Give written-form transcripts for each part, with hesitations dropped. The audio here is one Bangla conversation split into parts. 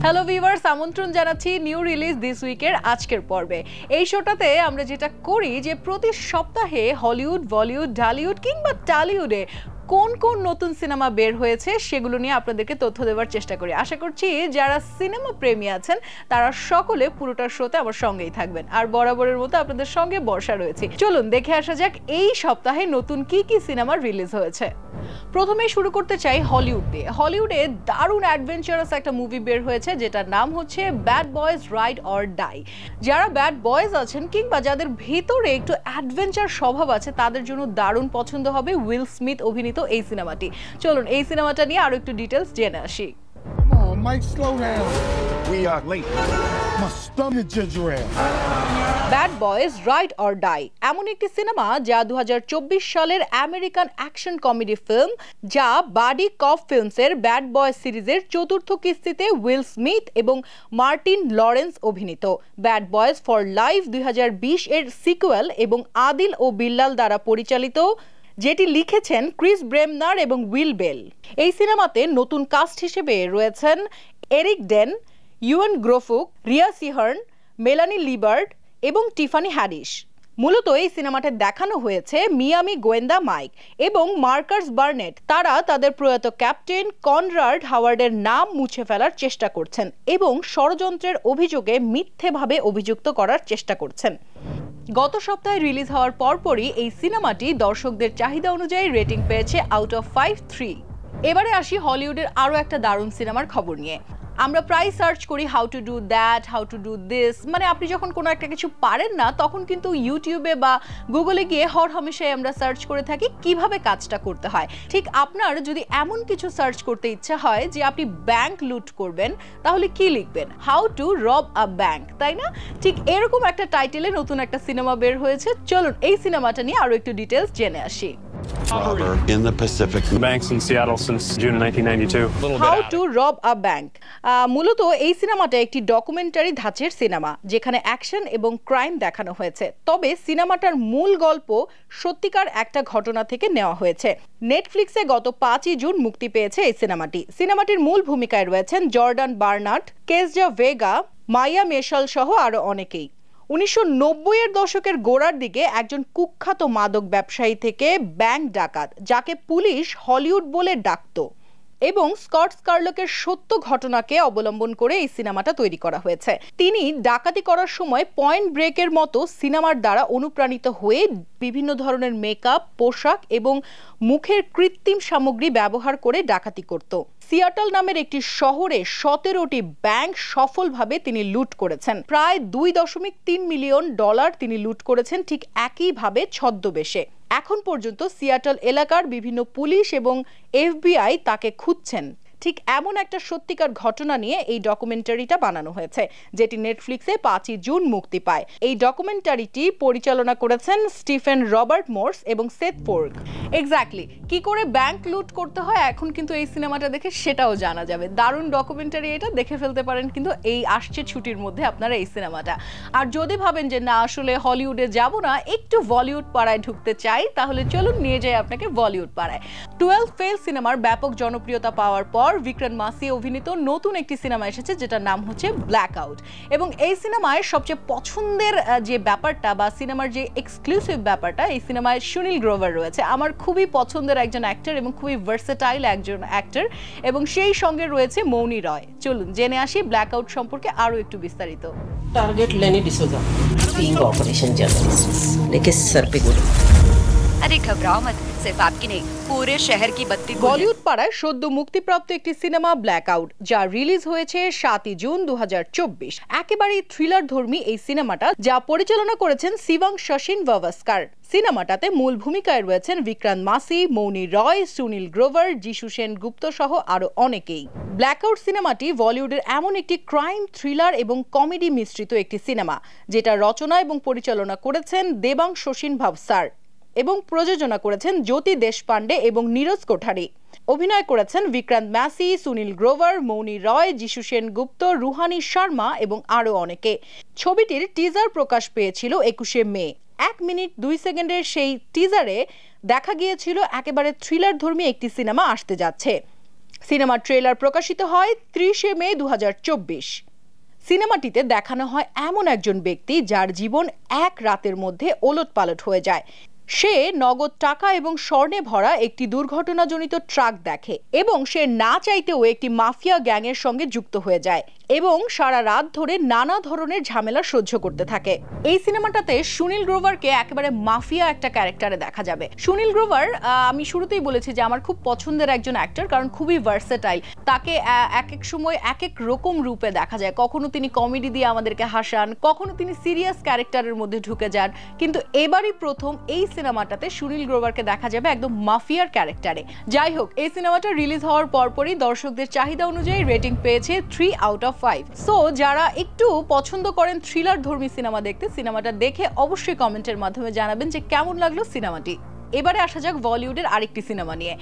হ্যালো ভিউয়ার্স, আমন্ত্রণ জানাচ্ছি নিউ রিলিজ দিস উইকের আজকের পর্বে। এই শোটাতে আমরা যেটা করি যে প্রতি সপ্তাহে হলিউড, বলিউড, ঢালিউড কিংবা টালিউডে কোন কোন নতুন সিনেমা বের হয়েছে সেগুলো নিয়ে আপনাদেরকে তথ্য দেওয়ার চেষ্টা করি। আশা করছি যারা সিনেমা প্রেমী আছেন তারা সকলে পুরোটা শোতে আমার সঙ্গেই থাকবেন। আর বরাবরের মতো আপনাদের সঙ্গে বর্ষা রয়েছে। চলুন দেখে আসা যাক এই সপ্তাহে নতুন কি কি সিনেমা রিলিজ হয়েছে। প্রথমেই শুরু করতে চাই হলিউড দিয়ে। হলিউডে দারুণ অ্যাডভেঞ্চারাস একটা মুভি বের হয়েছে যেটার নাম হচ্ছে Bad Boys Ride or Die. যারা ব্যাড বয়েজ আছেন কিংবা যাদের ভিতরে একটু অ্যাডভেঞ্চার স্বভাব আছে তাদের জন্য দারুণ পছন্দ হবে উইল স্মিথ অভিনীত এই সিনেমাটি। চলুন এই সিনেমাটা নিয়ে আরো একটু ডিটেলস জেনে আসি। Mike, slow down. We are late. My stomach ginger ale. Bad Boys Ride or Die এমন একটি সিনেমা যা 2024 সালের আমেরিকান অ্যাকশন কমেডি ফিল্ম, যা বাডি কপ ফিল্মসের ব্যাড বয়েজ সিরিজের চতুর্থ কিস্তিতে উইল স্মিথ এবং মার্টিন লরেন্স অভিনীত। ব্যাড বয়েজ ফর লাইফ 2020 এর সিকুয়েল এবং আদিল ও বিল্লাল দ্বারা পরিচালিত, যেটি লিখেছেন ক্রিস ব্রেমনার এবং উইল বেল। এই সিনেমাতে নতুন কাস্ট হিসেবে রয়েছেন এরিক ডেন, ইউয়েন গ্রোফুক, রিয়া সিহার্ন, মেলানি লিবার্ড এবং টিফানি হ্যারিস। মূলত এই সিনেমাতে দেখানো হয়েছে মিয়ামি গোয়েন্দা মাইক এবং মার্কাস বার্নেট তারা তাদের প্রয়াত ক্যাপ্টেন কনরাড হাওয়ার্ডের নাম মুছে ফেলার চেষ্টা করছেন এবং ষড়যন্ত্রের অভিযোগে মিথ্যেভাবে অভিযুক্ত করার চেষ্টা করছেন। গত সপ্তাহে রিলিজ হওয়ার পরপরই এই সিনেমাটি দর্শকদের চাহিদা অনুযায়ী রেটিং পেয়েছে আউট অফ 5.3। এবারে আসি হলিউডের আরো একটা দারুণ সিনেমার খবর নিয়ে। আমরা প্রায় সার্চ করি how to do that, how to do this, মানে আপনি যখন কোনো একটা কিছু পারেন না তখন কিন্তু ইউটিউবে বা গুগলে গিয়ে হরহামেশাই আমরা সার্চ করে থাকি কিভাবে কাজটা করতে হয়। ঠিক আপনার যদি এমন কিছু সার্চ করতে ইচ্ছা হয় যে আপনি ব্যাংক লুট করবেন, তাহলে কি লিখবেন? হাউ টু রব আ ব্যাংক, তাই না? ঠিক এরকম একটা টাইটেলে নতুন একটা সিনেমা বের হয়েছে। চলুন এই সিনেমাটা নিয়ে আরো একটু ডিটেলস জেনে আসি। In the Pacific. Banks in Seattle since June 1992. How to rob a bank. মূলত এই সিনেমাটা একটি ডকুমেন্টারি ধাঁচের সিনেমা যেখানে অ্যাকশন এবং ক্রাইম দেখানো হয়েছে। তবে সিনেমাটার মূল গল্প সত্যিকার একটা ঘটনা থেকে নেওয়া হয়েছে। নেটফ্লিক্সে গত 5ই জুন মুক্তি পেয়েছে এই সিনেমাটি। সিনেমাটির মূল ভূমিকায় রয়েছেন জর্ডান বার্নার্ড, কেসজা ভেগা, মাইয়া মেশাল সহ আরো অনেকেই। 1990-এর দশকের গোড়ার দিকে একজন কুখ্যাত মাদক ব্যবসায়ী থেকে ব্যাংক ডাকাত, যাকে পুলিশ হলিউড বলে ডাকতো, এবং স্কট স্কারলকের সত্য ঘটনাকে অবলম্বন করে এই সিনেমাটা তৈরি করা হয়েছে। তিনি ডাকাতি করার সময় পয়েন্ট ব্রেকের মতো সিনেমার দ্বারা অনুপ্রাণিত হয়ে বিভিন্ন ধরনের মেকআপ, পোশাক এবং মুখের কৃত্রিম সামগ্রী ব্যবহার করে ডাকাতি করত। সিয়াটল নামের একটি শহরে 17টি ব্যাংক সফলভাবে তিনি লুট করেছেন। প্রায় $2.3 মিলিয়ন তিনি লুট করেছেন ঠিক একইভাবে ছদ্মবেশে। এখন পর্যন্ত সিয়াটল এলাকার বিভিন্ন পুলিশ এবং FBI তাকে খুঁজছেন। ঠিক এমন একটা সত্যিকার ঘটনা নিয়ে এই ডকুমেন্টারিটা বানানো হয়েছে, যেটি নেটফ্লিক্সে 5ই জুন মুক্তি পায়। এই ডকুমেন্টারিটি পরিচালনা করেছেন স্টিফেন রবার্ট মোর্স এবং সেথ ফোর্ক। এক্স্যাক্টলি কি করে ব্যাংক লুট করতে হয় এখন কিন্তু এই সিনেমাটা দেখে সেটাও জানা যাবে। দারুণ ডকুমেন্টারি, এটা দেখে ফেলতে পারেন কিন্তু এই আসছে ছুটির মধ্যে আপনারা এই সিনেমাটা। আর যদি ভাবেন যে না আসলে হলিউডে যাব না, একটু বলিউড পাড়ায় ঢুকতে চাই, তাহলে চলুন নিয়ে যাই আপনাকে বলিউড পাড়ায়। 12 ফেল সিনেমার ব্যাপক জনপ্রিয়তা পাওয়ার পর বিক্রম মাসি অভিনীত নতুন একটি সিনেমা এসেছে যেটার নাম হচ্ছে ব্ল্যাক আউট। এবং এই সিনেমায় সবচেয়ে পছন্দের যে ব্যাপারটা বা সিনেমার যে এক্সক্লুসিভ ব্যাপারটা, এই সিনেমায় সুনীল গ্রোভার রয়েছে। আমার খুবই পছন্দের একজন অ্যাক্টর এবং খুবই ভার্সেটাইল একজন অ্যাক্টর, এবং সেই সঙ্গে রয়েছে মৌনি রয়। চলুন জেনে আসি ব্ল্যাক আউট সম্পর্কে আরো একটু বিস্তারিত। टारगेट लेनी डिसोजा, बीइंग ऑपरेशन जर्नलिस्ट, लेकिन सर पे गोली। अरे घबराओ मत, सिर्फ आपकी नहीं पूरे शहर की बत्ती। বলিউড পাড়ায় সদ্য মুক্তিপ্রাপ্ত একটি সিনেমা ব্ল্যাক আউট, যা রিলিজ হয়েছে 7ই জুন 2024। একেবারেই থ্রিলার ধর্মী এই সিনেমাটা, যা পরিচালনা করেছেন শিবং শশিন ভাভাস্কার। সিনেমাটাতে মূল ভূমিকায় রয়েছেন বিক্রান্ত মাসি, মৌনি রয়, সুনীল গ্রোভার, যিশু সেন গুপ্ত সহ আরো অনেকেই। ব্ল্যাক আউট সিনেমাটি বলিউডের এমন একটি ক্রাইম, থ্রিলার এবং কমেডি মিশ্রিত একটি সিনেমা, যেটা রচনা এবং পরিচালনা করেছেন দেবাং শশিন ভাবসার এবং প্রযোজনা করেছেন জ্যোতি দেশপান্ডে এবং নীরজ কোঠারি। অভিনয় করেছেন বিক্রান্ত মাসি, সুনীল গ্রোভার, মৌনি রয়, যিশু সেন গুপ্ত, রুহানি শর্মা এবং আরো অনেকে। ছবিটির টিজার প্রকাশ পেয়েছিল 21শে মে। 1 মিনিট 2 সেকেন্ডের সেই টিজারে দেখা গিয়েছিল একেবারে থ্রিলার ধর্মী একটি সিনেমা আসতে যাচ্ছে। সিনেমার ট্রেলার প্রকাশিত হয় 30 মে 2024। সিনেমাটিতে দেখানো হয় এমন একজন ব্যক্তি যার জীবন এক রাতের মধ্যে ওলটপালট হয়ে যায়। সে নগদ টাকা এবং স্বর্ণে ভরা একটি দুর্ঘটনাজনিত ট্রাক দেখে এবং সে না চাইতেও একটি মাফিয়া গ্যাংয়ের সঙ্গে যুক্ত হয়ে যায় এবং সারা রাত ধরে নানা ধরনের ঝামেলা সহ্য করতে থাকে। এই সিনেমাটাতে সুনীল গ্রোভারকে একেবারে মাফিয়া একটা ক্যারেক্টারে দেখা যাবে। সুনীল গ্রোভার আমি শুরুতেই বলেছি যে আমার খুব পছন্দের একজন অ্যাক্টর, কারণ খুবই ভার্সেটাইল। তাকে এক এক সময় এক এক রকম রূপে দেখা যায়। কখনো তিনি কমেডি দিয়ে আমাদেরকে হাসান, কখনো তিনি সিরিয়াস ক্যারেক্টারের মধ্যে ঢুকে যান, কিন্তু এবারই প্রথম এই সিনেমাটাতে সুনীল গ্রোভারকে দেখা যাবে একদম মাফিয়ার ক্যারেক্টারে। যাই হোক, এই সিনেমাটা রিলিজ হওয়ার পরপরই দর্শকদের চাহিদা অনুযায়ী রেটিং পেয়েছে 3 out of 5। সো যারা একটু পছন্দ করেন থ্রিলার ধর্মী সিনেমা দেখতে, সিনেমাটা দেখে অবশ্যই কমেন্টের মাধ্যমে জানাবেন যে কেমন লাগলো সিনেমাটি। এবারে আসা যাক বলিউডের আরেকটি সিনেমা নিয়ে।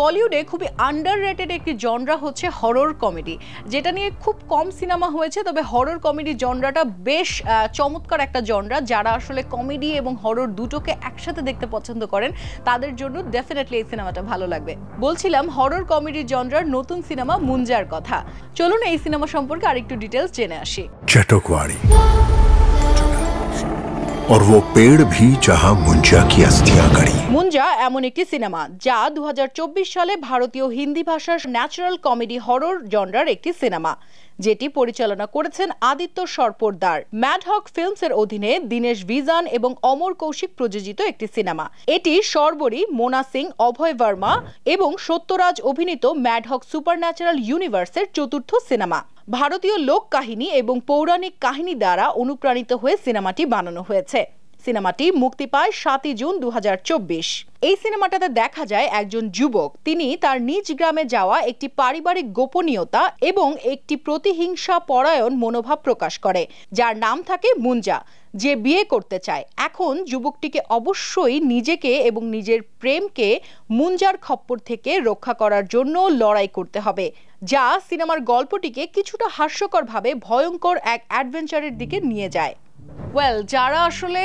বলিউডে খুবই আন্ডাররেটেড একটি জনরা হচ্ছে হরর কমেডি, যেটা নিয়ে খুব কম সিনেমা হয়েছে, তবে হরর কমেডি জনরাটা বেশ চমৎকার একটা জনরা। যারা আসলে কমেডি এবং হরর দুটোকে একসাথে দেখতে পছন্দ করেন তাদের জন্য ডেফিনেটলি এই সিনেমাটা ভালো লাগবে। বলছিলাম হরর কমেডি জনরার নতুন সিনেমা মুঞ্জার কথা। চলুন এই সিনেমা সম্পর্কে আরেকটু ডিটেলস জেনে আসি। चटकवाड़ी और वो पेड़ भी जहां मुंजा की अस्थियां गड़ी। মুঞ্জা এমন একটি সিনেমা যা 2024 সালে ভারতীয় হিন্দি ভাষার ন্যাচারাল কমেডি হরর জনরার একটি সিনেমা, যেটি পরিচালনা করেছেন আদিত্য সরপোরদার। ম্যাডহক ফিল্মস এর অধীনে দীনেশ ভিজান এবং অমর কৌশিক প্রযোজিত একটি সিনেমা। এটি সর্বরী, মোনা সিং, অভয় বর্মা এবং সত্যরাজ অভিনীত ম্যাডহক সুপারন্যাচারাল ইউনিভার্সের চতুর্থ সিনেমা। ভারতীয় লোক কাহিনী এবং পৌরাণিক কাহিনী দ্বারা অনুপ্রাণিত হয়ে সিনেমাটি বানানো হয়েছে। সিনেমাটি মুক্তি পায় 7 জুন 2024। এই সিনেমাটাতে দেখা যায় একজন যুবক, তিনি তার নিজ গ্রামে যাওয়া একটি পারিবারিক গোপনীয়তা এবং একটি প্রতিহিংসা পরায়ণ মনোভাব প্রকাশ করে, যার নাম থাকে মুঞ্জা, যে বিয়ে করতে চায়। এখন যুবকটিকে অবশ্যই নিজেকে এবং নিজের প্রেমকে মুঞ্জার খপ্পর থেকে রক্ষা করার জন্য লড়াই করতে হবে, যা সিনেমার গল্পটিকে কিছুটা হাস্যকরভাবে ভয়ঙ্কর এক অ্যাডভেঞ্চারের দিকে নিয়ে যায়। যারা আসলে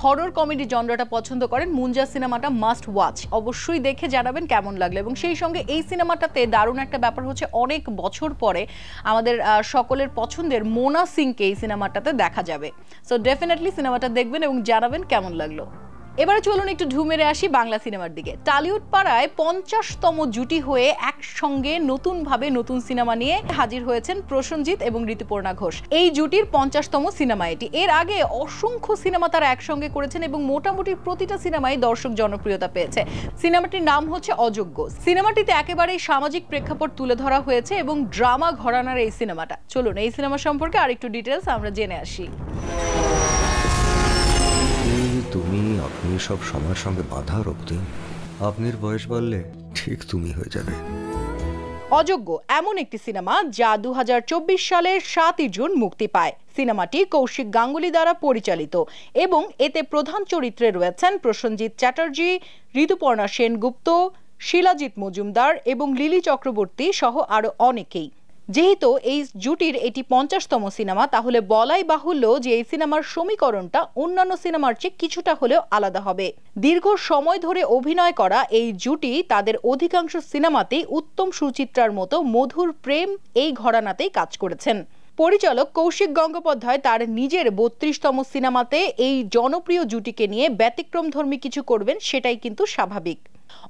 হরর কমেডি জনরাটা পছন্দ করেন, মুঞ্জা সিনেমাটা মাস্ট ওয়াচ। অবশ্যই দেখে জানাবেন কেমন লাগলো। এবং সেই সঙ্গে এই সিনেমাটাতে দারুণ একটা ব্যাপার হচ্ছে, অনেক বছর পরে আমাদের সকলের পছন্দের মোনা সিংকে এই সিনেমাটাতে দেখা যাবে। সো ডেফিনেটলি সিনেমাটা দেখবেন এবং জানাবেন কেমন লাগলো। এবারে চলুন একটু ঢু মেরে আসি বাংলা সিনেমার দিকে। টালিউড পাড়ায় 50তম জুটি হয়ে একসঙ্গে নতুনভাবে নতুন সিনেমা নিয়ে হাজির হয়েছেন প্রসেনজিৎ এবং ঋতুপর্ণা ঘোষ। এই জুটির 50তম সিনেমা এটি। এর আগে অসংখ্য সিনেমা তারা একসঙ্গে করেছেন এবং মোটামুটি প্রতিটা সিনেমায় দর্শক জনপ্রিয়তা পেয়েছে। সিনেমাটির নাম হচ্ছে অযোগ্য। সিনেমাটিতে একেবারেই সামাজিক প্রেক্ষাপট তুলে ধরা হয়েছে এবং ড্রামা ঘরানার এই সিনেমাটা। চলুন এই সিনেমা সম্পর্কে আরেকটু ডিটেলস আমরা জেনে আসি। তুমি আপনি সব সময়ের সঙ্গে বাধা রাখতে, আপনার বয়স বাড়লে ঠিক তুমি হয়ে যাবে। অযোগ্য এমন একটি সিনেমা যা 2024 সালের 7 জুন মুক্তি পায়। সিনেমাটি কৌশিক গাঙ্গুলি দ্বারা পরিচালিত এবং এতে প্রধান চরিত্রে রয়েছেন প্রসেনজিৎ চ্যাটার্জি, ঋতুপর্ণা সেনগুপ্ত, শিলাজিৎ মজুমদার এবং লিলি চক্রবর্তী সহ আরো অনেকেই। যেহেতু এই জুটির এটি 50তম সিনেমা, তাহলে বলাই বাহুল্য যে এই সিনেমার সমীকরণটা অন্যান্য সিনেমার চেয়ে কিছুটা হলেও আলাদা হবে। দীর্ঘ সময় ধরে অভিনয় করা এই জুটি তাদের অধিকাংশ সিনেমাতেই উত্তম সুচিত্রার মতো মধুর প্রেম এই ঘরানাতেই কাজ করেছেন। পরিচালক কৌশিক গঙ্গোপাধ্যায় তার নিজের 32তম সিনেমাতে এই জনপ্রিয় জুটিকে নিয়ে ব্যতিক্রমধর্মী কিছু করবেন, সেটাই কিন্তু স্বাভাবিক।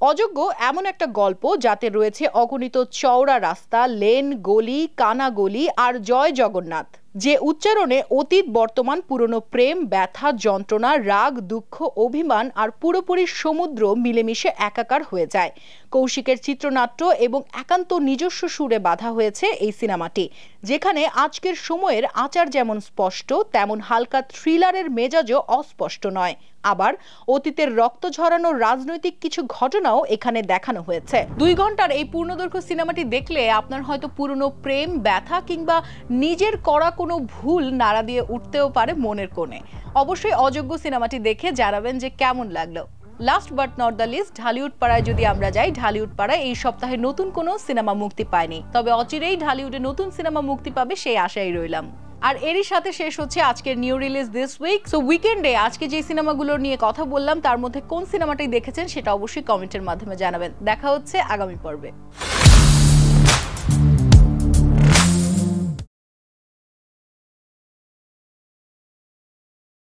অযোগ্য এমন একটা গল্প যাতে রয়েছে অগণিত চওড়া রাস্তা, লেন, গলি, কানা গলি আর জয় জগন্নাথ, যে উচ্চারণে অতীত, বর্তমান, পুরনো প্রেম, ব্যথা, যন্ত্রণা, রাগ, দুঃখ, অভিমান আর পুরোপুরি সমুদ্র মিলেমিশে একাকার হয়ে যায়। কৌশিকের চিত্রনাট্য এবং একান্ত নিজস্ব সুরে বাঁধা হয়েছে এই সিনেমাটি, যেখানে আজকের সময়ের আচার যেমন স্পষ্ট, তেমন হালকা থ্রিলারের মেজাজও অস্পষ্ট নয়। আবার অতীতের রক্ত ঝরানো রাজনৈতিক কিছু ঘটনাও এখানে দেখানো হয়েছে। 2 ঘন্টার এই পূর্ণদৈর্ঘ্য সিনেমাটি দেখলে আপনার হয়তো পুরনো প্রেম, ব্যথা কিংবা নিজের করা কোনো ভুল নাড়া দিয়ে উঠতেও পারে মনের কোণে। অবশ্যই অযোগ্য সিনেমাটি দেখে জানাবেন যে কেমন লাগলো। Last but not the least, Dhallywood পাড়ায় যদি আমরা যাই, ঢালিউড পাড়ায় এই সপ্তাহে নতুন কোনো সিনেমা মুক্তি পায়নি, তবে অচিরেই ঢালিউডে নতুন সিনেমা মুক্তি পাবে সেই আশাই রইলাম। আর এরই সাথে শেষ হচ্ছে আজকের new release this week. So উইকেন্ডে আজকে যে সিনেমাগুলো নিয়ে কথা বললাম তার মধ্যে কোন সিনেমাটাই দেখেছেন সেটা অবশ্যই কমেন্টের মাধ্যমে জানাবেন। দেখা হচ্ছে আগামী পর্বে।